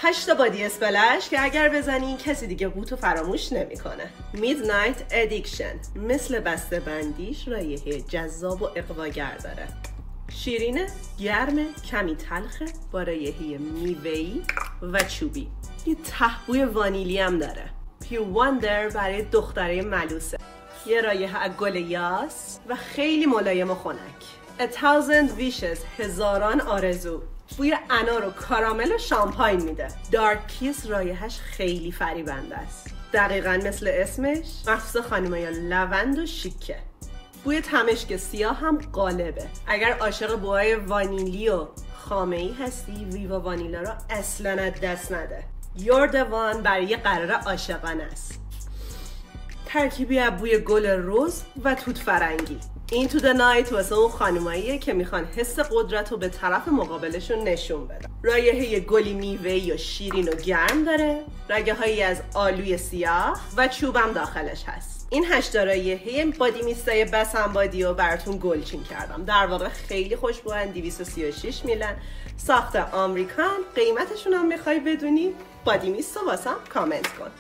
8 بادی اسپلش که اگر بزنی کسی دیگه قوتو فراموش نمیکنه. Midnight Addiction مثل بسته بندیش رایحه جذاب و اقواگر داره. شیرینه، گرمه، کمی تلخه، با رایحه میوه‌ای و چوبی. یه ته‌بوی وانیلی هم داره. پیو واندر برای دختره ملوسه. یه رایحه از گل یاس و خیلی ملایم و خنک. A thousand wishes هزاران آرزو. بوی انار و کارامل و شامپاین میده. دارک کیس رایحه‌اش خیلی فریبنده است. دقیقاً مثل اسمش مخصوص خانم‌های لوند و شیکه. بوی تمشک سیاه هم غالبه. اگر عاشق بوهای وانیلی و خامه‌ای هستی ویوا وانیلا رو اصلاً از دست نده. You're the one برای قرار عاشقانه است. ترکیبی از بوی گل رز و توت فرنگی. این تو نایت واسه اون خانماییه که میخوان حس قدرت رو به طرف مقابلشون نشون بدن. رایحه گلی میوه‌ای و شیرین و گرم داره. رگه هایی از آلوی سیاه و چوبم داخلش هست. این 8 رایحه بادی میستای بسم بادی رو براتون گلچین کردم. در واقع خیلی خوشبوان. 236 میلن. ساخت آمریکان. قیمتشون هم میخوای بدونی؟ بادی میست رو واسم کامنت کن.